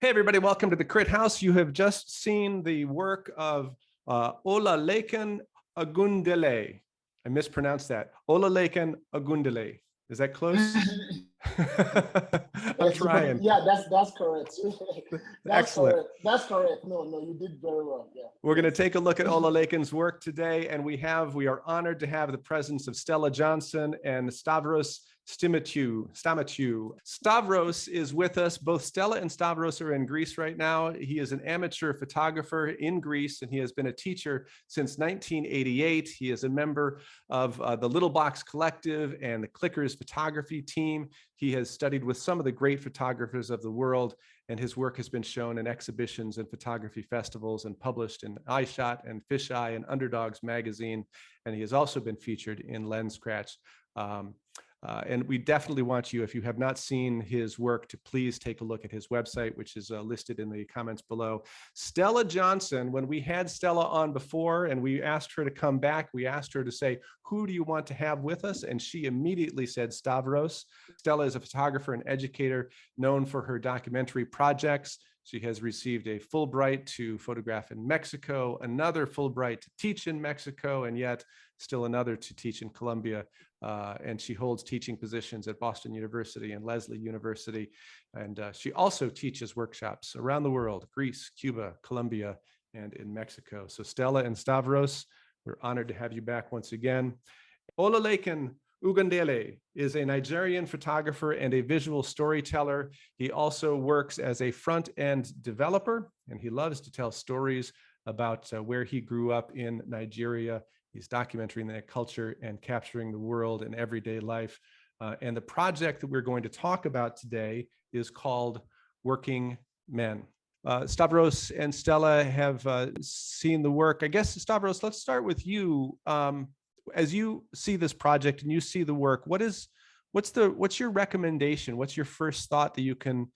Hey, everybody, welcome to the Crit House. You have just seen the work of Olalaken Ogundele. I mispronounced that. Olalaken Ogundele. Is that close? I'm trying. Yeah, that's correct. That's Excellent. correct. That's correct. No, you did very well. Yeah. We're going to take a look at Olalaken's work today, and we are honored to have the presence of Stella Johnson and Stavros Stamatiou. Stavros is with us. Both Stella and Stavros are in Greece right now. He is an amateur photographer in Greece, and he has been a teacher since 1988. He is a member of the Little Box Collective and the Clickers photography team. He has studied with some of the great photographers of the world, and his work has been shown in exhibitions and photography festivals and published in Eyeshot and Fisheye and Underdogs magazine. And he has also been featured in Lenscratch. And we definitely want you, if you have not seen his work, to please take a look at his website, which is listed in the comments below. Stella Johnson, when we had Stella on before and we asked her to come back, we asked her to say, who do you want to have with us? And she immediately said Stavros. Stella is a photographer and educator known for her documentary projects. She has received a Fulbright to photograph in Mexico, another Fulbright to teach in Mexico, and yet still another to teach in Colombia. And she holds teaching positions at Boston University and Lesley University. And she also teaches workshops around the world, Greece, Cuba, Colombia, and in Mexico. So Stella and Stavros, we're honored to have you back once again. Olalaken Ogundele is a Nigerian photographer and a visual storyteller. He also works as a front-end developer, and he loves to tell stories about where he grew up in Nigeria. He's documenting that culture and capturing the world in everyday life. And the project that we're going to talk about today is called Working Men. Stavros and Stella have seen the work. I guess, Stavros, let's start with you. As you see this project and you see the work, what's your recommendation? What's your first thought that you can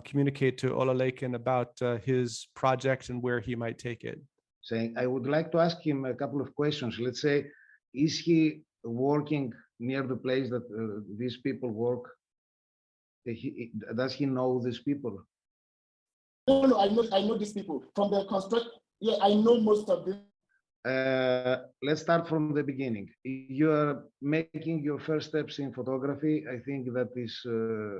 communicate to Olalaken about his project and where he might take it? Saying, I would like to ask him a couple of questions. Let's say, is he working near the place that these people work? Does he know these people? No, I know these people from the construct. Yeah, I know most of them. Let's start from the beginning. You are making your first steps in photography. I think that is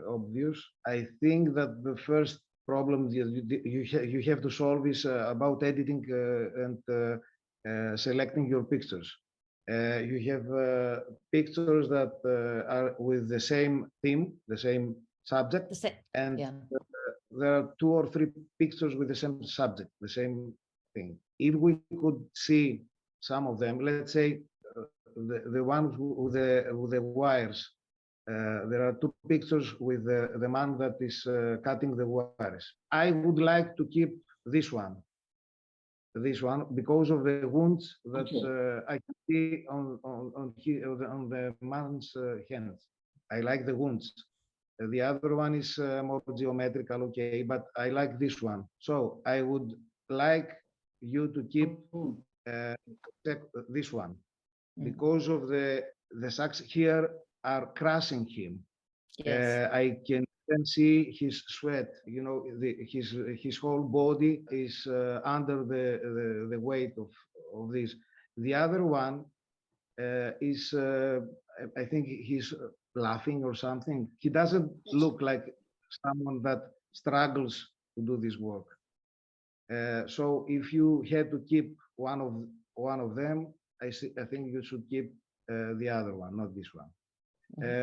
obvious. I think that the first problem you have to solve is about editing and selecting your pictures. You have pictures that are with the same theme, the same subject, and there are 2 or 3 pictures with the same subject, the same thing. If we could see some of them, let's say the ones with the wires, there are 2 pictures with the man that is cutting the wires. I would like to keep this one because of the wounds that I can see on the man's hands. I like the wounds. The other one is more geometrical, okay, but I like this one. So I would like you to keep this one because of the sacks here are crushing him. Yes. I can see his sweat. You know, his whole body is under the weight of this. The other one is I think he's laughing or something. He doesn't look like someone that struggles to do this work. So if you had to keep one of them, I think you should keep the other one, not this one.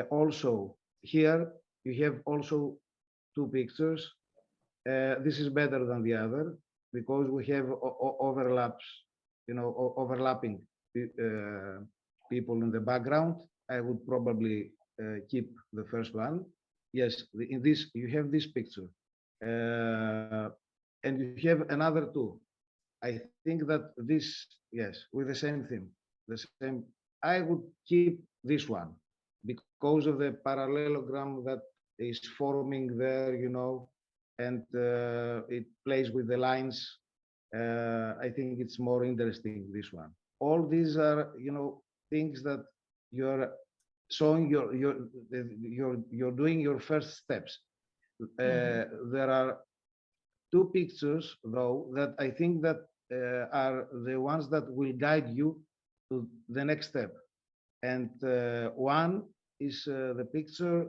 Also, here you have also 2 pictures. This is better than the other because we have overlaps, you know, overlapping people in the background. I would probably keep the first one. Yes, in this you have this picture. And you have another 2. I think that this, yes, with the same theme, the same. I would keep this one because of the parallelogram that is forming there, you know, and it plays with the lines. I think it's more interesting, this one. All these are, you know, things that you're showing you're doing your first steps. There are two pictures, though, that I think that are the ones that will guide you to the next step. And one is the picture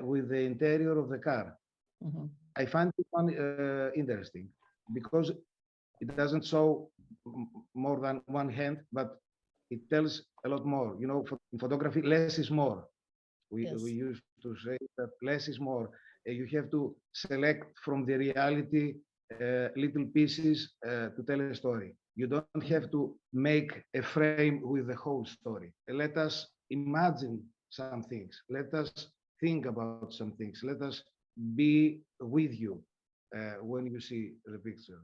with the interior of the car. Mhm. I find this one interesting because it doesn't show more than one hand, but it tells a lot more. You know, in photography, less is more. Yes. We used to say that less is more. You have to select from the reality little pieces to tell a story. You don't have to make a frame with the whole story. Let us imagine some things. Let us think about some things. Let us be with you when you see the picture.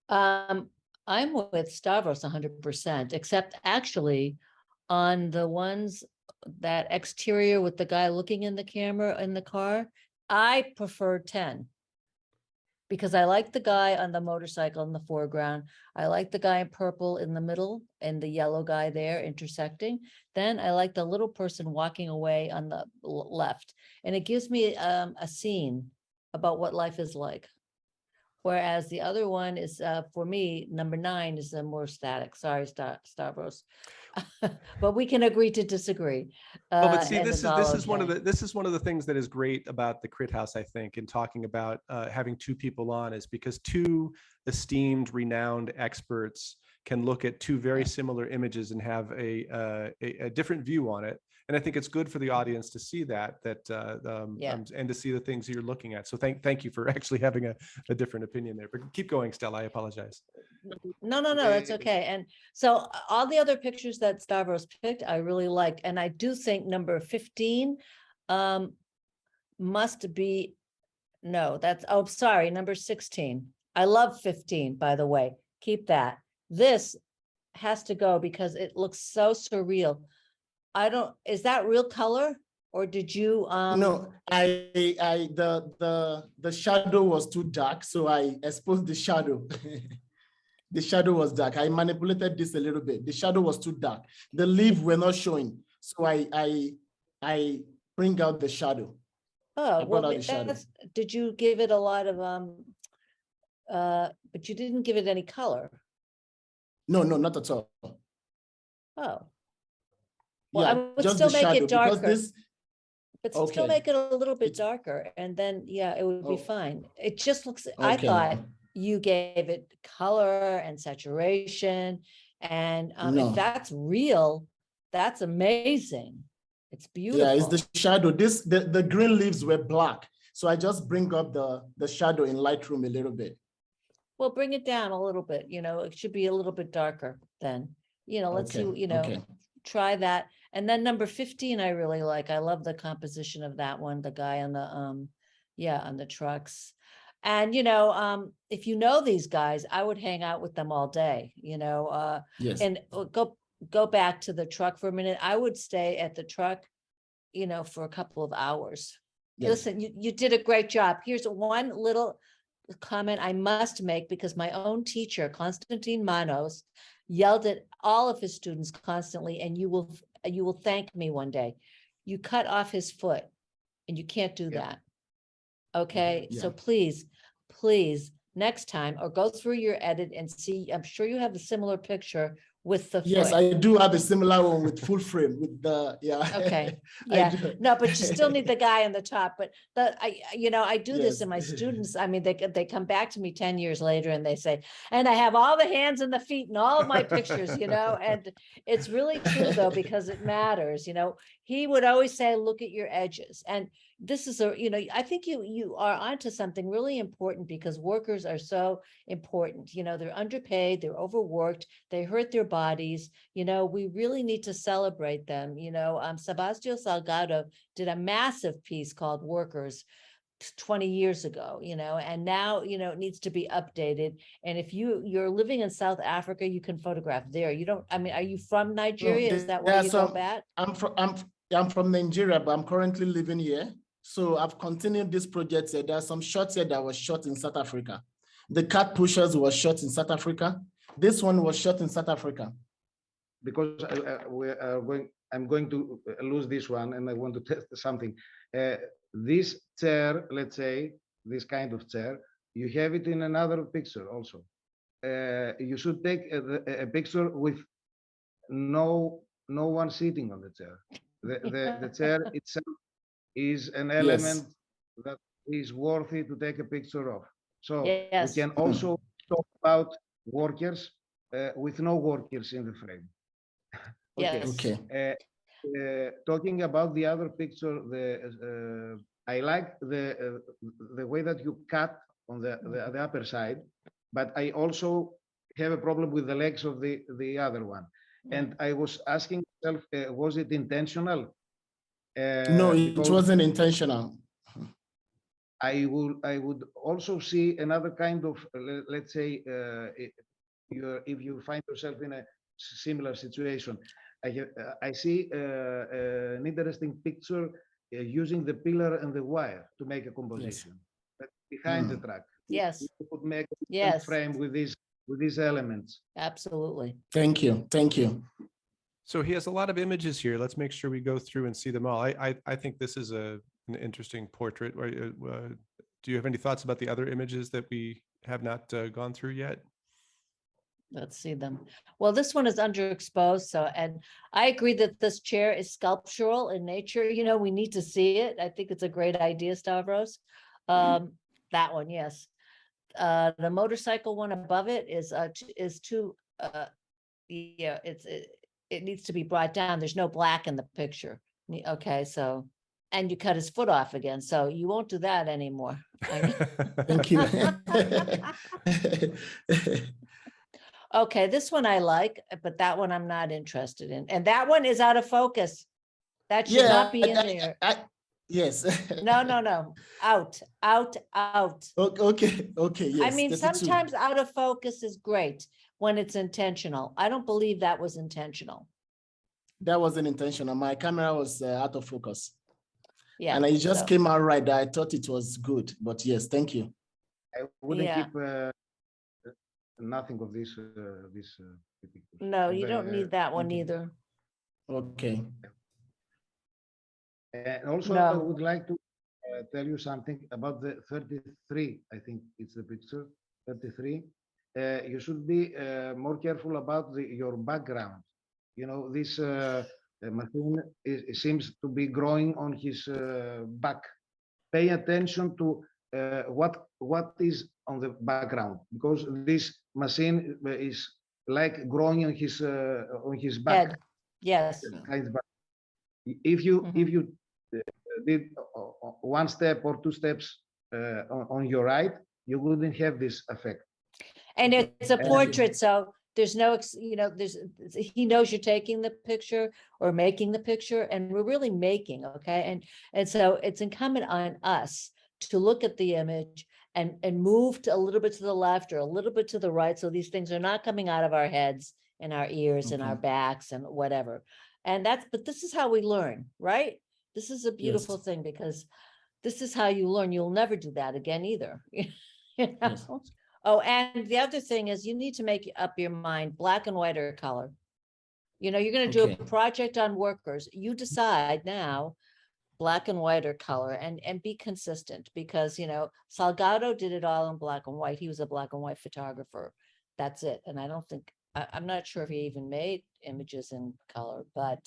I'm with Stavros 100%, except actually on the ones that exterior with the guy looking in the camera in the car, I prefer 10. Because I like the guy on the motorcycle in the foreground. I like the guy in purple in the middle and the yellow guy there intersecting. Then I like the little person walking away on the left. And it gives me a scene about what life is like. Whereas the other one is, for me, number 9 is more static. Sorry, Stavros. But we can agree to disagree. Well, but see, and this it's all is one of okay. the this is one of the things that is great about the Crit House, I think, in talking about having two people on, is because two esteemed, renowned experts can look at two very Yeah. similar images and have a different view on it. And I think it's good for the audience to see that Yeah. and to see the things you're looking at. So thank you for actually having a different opinion there. But keep going, Stella. I apologize. No, that's okay. And so all the other pictures that Stavros picked, I really like. And I do think number 15 must be, no, that's, oh, sorry, number 16. I love 15, by the way. Keep that. This has to go because it looks so surreal. Is that real color? Or did you No, the shadow was too dark, so I exposed the shadow. The shadow was dark. I manipulated this a little bit. The shadow was too dark. The leaves were not showing, so I bring out the shadow. Oh, I brought well, out the shadow. did you give it a lot of but you didn't give it any color? No, not at all. Oh. Well, I Yeah, would just still the make shadow it because darker. this. But still Okay. make it a little bit It's- darker, and then, yeah, it would be Oh. fine. It just looks, I Okay. thought you gave it color and saturation, and if No. that's real, that's amazing. It's Yeah, it's beautiful. the shadow. The green leaves were black, so I just bring up the shadow in Lightroom a little bit. Well, bring it down a little bit, it should be a little bit darker then. Let's see, Okay, okay. try that. And then number 15, I really like. I love the composition of that one, the guy on the on the trucks. And if you know these guys, I would hang out with them all day, Yes. and go back to the truck for a minute. I would stay at the truck, for a couple of hours. Yes. Listen, you did a great job. Here's one little comment I must make, because my own teacher, Constantine Manos, yelled at all of his students constantly, and you will thank me one day. You cut off his foot, and you can't do Yeah. that. Okay, Yeah. so please, next time, or go through your edit and see. I'm sure you have a similar picture with the Yes, foot. I do have a similar one with full frame with the, yeah. Okay, I yeah, do. no, but you still need the guy on the top, but I do this Yes. in my students. I mean, they come back to me 10 years later and they say, and I have all the hands and the feet in all of my pictures, and it's really true though, because it matters, he would always say, look at your edges. And this is I think you are onto something really important, because workers are so important. They're underpaid, they're overworked, they hurt their bodies. We really need to celebrate them. Sebastião Salgado did a massive piece called Workers 20 years ago, and now, it needs to be updated. And if you're living in South Africa, you can photograph there. Are you from Nigeria? Is that where you go back? I'm from Nigeria, but I'm currently living here. So I've continued this project. There are some shots here that was shot in South Africa. The cat pushers was shot in South Africa. This one was shot in South Africa. Because I'm going to lose this one, and I want to test something. This chair, let's say, this kind of chair, you have it in another picture also. You should take a picture with no one sitting on the chair. The chair itself is an element that is worthy to take a picture of. So we Yes. can also talk about workers with no workers in the frame. Okay. Yes. Okay. Talking about the other picture, I like the way that you cut on the upper side, but I also have a problem with the legs of the other one. And I was asking myself, was it intentional? No, it Because wasn't intentional. I would also see another kind of, let's say, if you find yourself in a similar situation, I see an interesting picture using the pillar and the wire to make a composition. But behind the track, Yes. you could make a Yes. frame with these elements. Absolutely. Thank you. Thank you. So he has a lot of images here. Let's make sure we go through and see them all. I think this is an interesting portrait. Do you have any thoughts about the other images that we have not gone through yet? Let's see them. Well, this one is underexposed. So, and I agree that this chair is sculptural in nature. You know, we need to see it. I think it's a great idea, Stavros. That one, yes. The motorcycle one above it is too, yeah, it needs to be brought down. There's no black in the picture. Okay, so, and you cut his foot off again, so you won't do that anymore. Thank you. Okay, this one I like, but that one I'm not interested in. And that one is out of focus. That should not be in there. Yes. No. Out. Okay. Yes. I mean, 32. sometimes out of focus is great when it's intentional. I don't believe that was intentional. That wasn't intentional. My camera was out of focus. Yeah. And it just came out right. I thought it was good, but yes, thank you. I wouldn't keep nothing of this. No, you don't need that one either. Okay. And also, I would like to tell you something about the 33. I think it's the picture 33. You should be more careful about your background. You know, this machine seems to be growing on his back. Pay attention to what is on the background, because this machine is like growing on his back. Head. Yes. Kind of. If you did one step or two steps on your right, you wouldn't have this effect. And it's a portrait, so there's no, he knows you're taking the picture or making the picture, and we're really making, okay? And so it's incumbent on us to look at the image and move a little bit to the left or a little bit to the right, so these things are not coming out of our heads and our ears and our backs and whatever. And but this is how we learn, right? This is a beautiful thing, because this is how you learn. You'll never do that again either. You know? Yes. Oh, and the other thing is you need to make up your mind, black and white or color. You know, you're going to do a project on workers. You decide now, black and white or color, and be consistent, because, you know, Salgado did it all in black and white. He was a black and white photographer. That's it. And I don't think, I'm not sure if he even made images in color, but,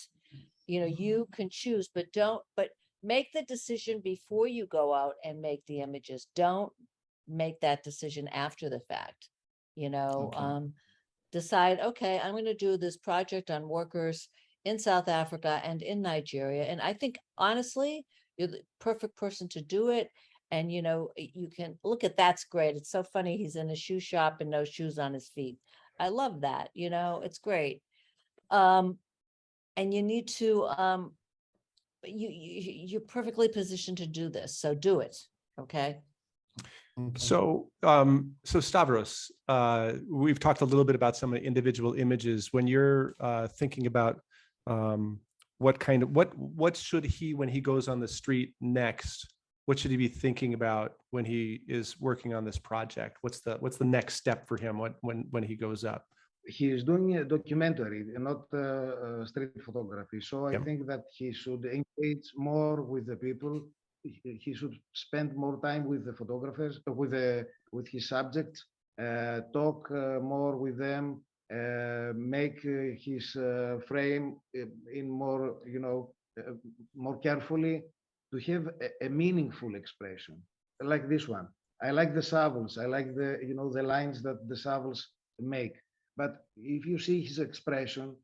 you know, you can choose, but make the decision before you go out and make the images. Don't make that decision after the fact, you know. Decide, okay, I'm going to do this project on workers in South Africa and in Nigeria. And I think, honestly, you're the perfect person to do it. And, you know, you can look at, that's great. It's so funny. He's in a shoe shop and no shoes on his feet. I love that. You know, it's great. And you need to, you're perfectly positioned to do this. So do it. Okay. So, so Stavros, we've talked a little bit about some of the individual images. When you're thinking about what should he, when he goes on the street next, what should he be thinking about when he is working on this project? What's the next step for him when he goes up? He is doing a documentary, not street photography. So I think that he should engage more with the people. he should spend more time with the photographers, with his subjects, talk more with them, make his frame in more, more carefully, to have a meaningful expression like this one. I like the savals. I like the lines that the savals make. But if you see his expression,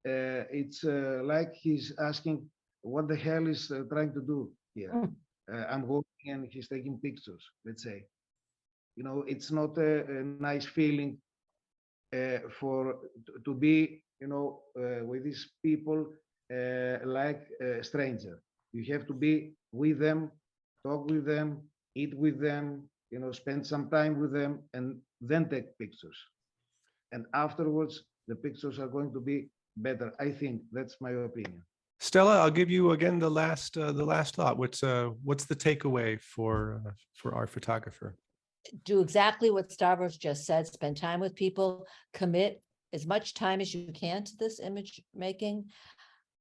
it's like he's asking, what the hell is trying to do here? I'm walking and he's taking pictures, let's say. It's not a nice feeling to be, with these people like a stranger. You have to be with them, talk with them, eat with them, spend some time with them, and then take pictures. And afterwards, the pictures are going to be better. I think that's my opinion. Stella, I'll give you again the last thought. What's the takeaway for our photographer? Do exactly what Stavros just said. Spend time with people. Commit as much time as you can to this image making.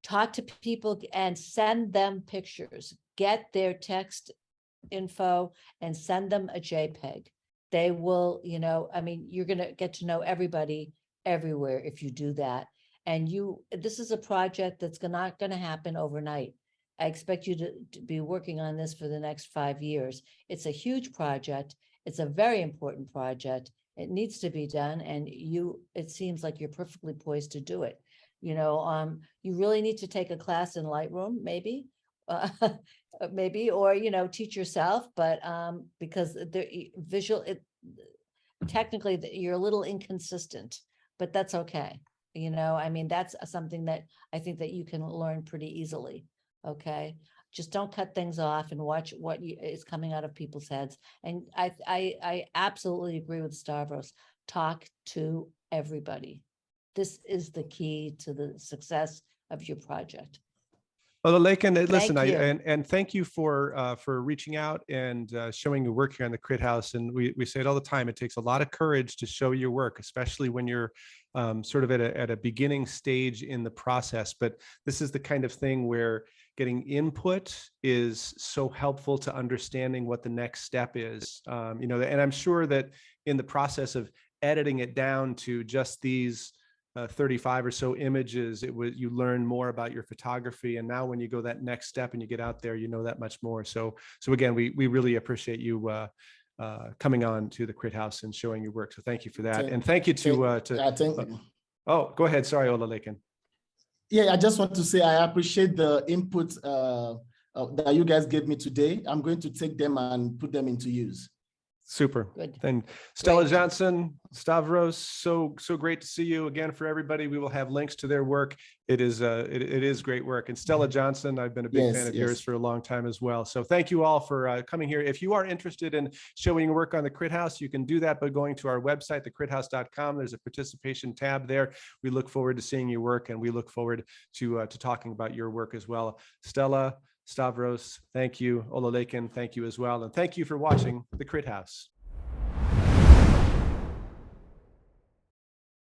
Talk to people and send them pictures. Get their text info and send them a JPEG. They will, you're going to get to know everybody everywhere if you do that. And this is a project that's not going to happen overnight. I expect you to be working on this for the next 5 years. It's a huge project. It's a very important project. It needs to be done. And it seems like you're perfectly poised to do it. You really need to take a class in Lightroom, maybe, or, teach yourself, but because the visual, technically you're a little inconsistent, but that's okay. That's something that I think that you can learn pretty easily. Okay. Just don't cut things off and watch what is coming out of people's heads. And I absolutely agree with Stavros. Talk to everybody. This is the key to the success of your project. Olalaken, listen, Thank you. and thank you for reaching out and showing your work here on the Crit House. And we say it all the time. It takes a lot of courage to show your work, especially when you're sort of at a beginning stage in the process. But this is the kind of thing where getting input is so helpful to understanding what the next step is. And I'm sure that in the process of editing it down to just these 35 or so images, you learn more about your photography. And now when you go that next step and you get out there, you know that much more. So again, we really appreciate you coming on to the Crit House and showing your work. So thank you for that. And thank you oh, go ahead. Sorry, Olalaken. Yeah, I just want to say I appreciate the input that you guys gave me today. I'm going to take them and put them into use. Super. Good. And Stella Johnson, Stavros, so great to see you again. For everybody, we will have links to their work. It is great work. And Stella Johnson, I've been a big fan of yours for a long time as well. So thank you all for coming here. If you are interested in showing your work on the Crit House, you can do that by going to our website, thecrithouse.com. There's a participation tab there. We look forward to seeing your work, and we look forward to talking about your work as well. Stella, Stavros, thank you. Olalaken, thank you as well. And thank you for watching the Crit House.